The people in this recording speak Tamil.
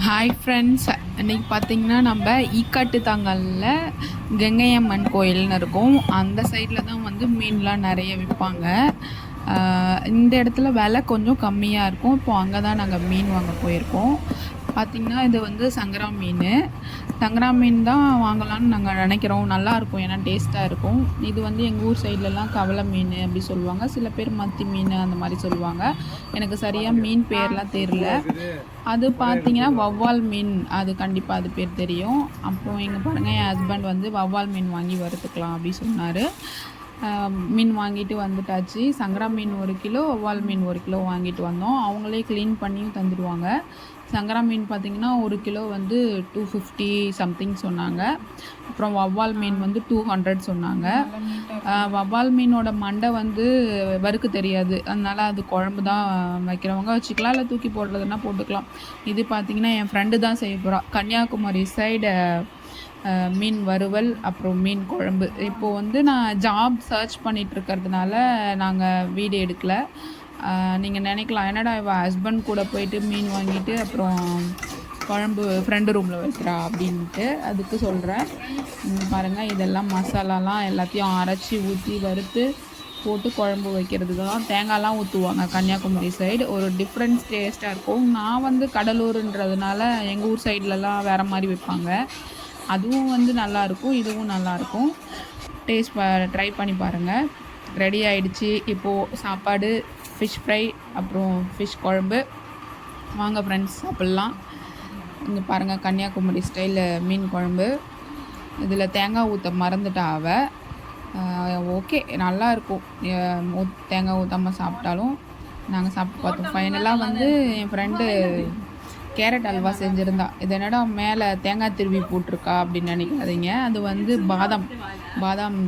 ஹாய் ஃப்ரெண்ட்ஸ், இன்றைக்கி பார்த்திங்கன்னா நம்ம ஈக்காட்டு தாங்கலில் கங்கையம்மன் கோயில்னு இருக்கும். அந்த சைடில் தான் வந்து மீன்லாம் நிறைய விற்பாங்க. இந்த இடத்துல விலை கொஞ்சம் கம்மியாக இருக்கும். இப்போது அங்கே தான் நாங்கள் மீன் வாங்க போயிருக்கோம். பார்த்திங்கன்னா இது வந்து சங்கரா மீன். சங்கரா மீன் தான் வாங்கலாம்னு நாங்கள் நினைக்கிறோம். நல்லாயிருக்கும், ஏன்னா டேஸ்ட்டாக இருக்கும். இது வந்து எங்கள் ஊர் சைட்லலாம் கவலை மீன் அப்படி சொல்லுவாங்க. சில பேர் மத்தி மீன் அந்த மாதிரி சொல்லுவாங்க. எனக்கு சரியாக மீன் பேர்லாம் தெரியல. அது பார்த்திங்கன்னா வவ்வால் மீன், அது கண்டிப்பாக அது பேர் தெரியும். அப்புறம் எங்கள் பாருங்கள், என் ஹஸ்பண்ட் வந்து வவ்வால் மீன் வாங்கி வறுத்துக்கலாம் அப்படி சொன்னார். மீன் வாங்கிட்டு வந்துட்டாச்சு. சங்கரா மீன் 1 கிலோ, வவ்வால் மீன் 1 கிலோ வாங்கிட்டு வந்தோம். அவங்களே க்ளீன் பண்ணியும் தந்துடுவாங்க. சங்கரா மீன் பார்த்திங்கன்னா 1 கிலோ வந்து 250 சம்திங் சொன்னாங்க. அப்புறம் வவ்வால் மீன் வந்து 200 சொன்னாங்க. வவ்வால் மீனோட மண்டை வந்து வறுக்க தெரியாது, அதனால் அது குழம்பு தான் வைக்கிறவங்க வச்சுக்கலாம், இல்லை தூக்கி போடுறதுன்னா போட்டுக்கலாம். இது பார்த்திங்கன்னா என் ஃப்ரெண்டு தான் செய்ய போகிறா. கன்னியாகுமரி சைடு மீன் வறுவல் அப்புறம் மீன் குழம்பு. இப்போது வந்து நான் ஜாப் சர்ச் பண்ணிகிட்ருக்கிறதுனால நாங்கள் வீடியோ எடுக்கலை. நீங்கள் நினைக்கலாம், என்னடா இவள் ஹஸ்பண்ட் கூட போயிட்டு மீன் வாங்கிட்டு அப்புறம் குழம்பு ஃப்ரெண்டு ரூமில் வைக்கிறா அப்படின்ட்டு. அதுக்கு சொல்கிறேன். பாருங்கள், இதெல்லாம் மசாலாலாம் எல்லாத்தையும் அரைச்சி ஊற்றி வறுத்து போட்டு குழம்பு வைக்கிறது தான். தேங்காய்லாம் ஊற்றுவாங்க கன்னியாகுமரி சைடு. ஒரு டிஃப்ரெண்ட் டேஸ்ட்டாக இருக்கும். நான் வந்து கடலூருன்றதுனால எங்கள் ஊர் சைட்லலாம் வேறு மாதிரி வைப்பாங்க. அதுவும் வந்து நல்லாயிருக்கும், இதுவும் நல்லாயிருக்கும். ட்ரை பண்ணி பாருங்கள். ரெடி ஆகிடுச்சு. இப்போது சாப்பாடு, ஃபிஷ் ஃப்ரை அப்புறம் ஃபிஷ் குழம்பு. வாங்க ஃப்ரெண்ட்ஸ், சாப்பிட்லாம். இங்கே பாருங்கள், கன்னியாகுமரி ஸ்டைலில் மீன் குழம்பு. இதில் தேங்காய் ஊற்ற மறந்துட்டா அவள். ஓகே, நல்லாயிருக்கும். தேங்காய் ஊற்றாமல் சாப்பிட்டாலும். நாங்கள் சாப்பிட்டு பார்த்தோம். ஃபைனலாக வந்து என் ஃப்ரெண்டு கேரட் அல்வா செஞ்சுருந்தா. இது என்னடா மேலே தேங்காய் திருவி போட்டிருக்கா அப்படின்னு நினைக்காதீங்க. அது வந்து பாதாம்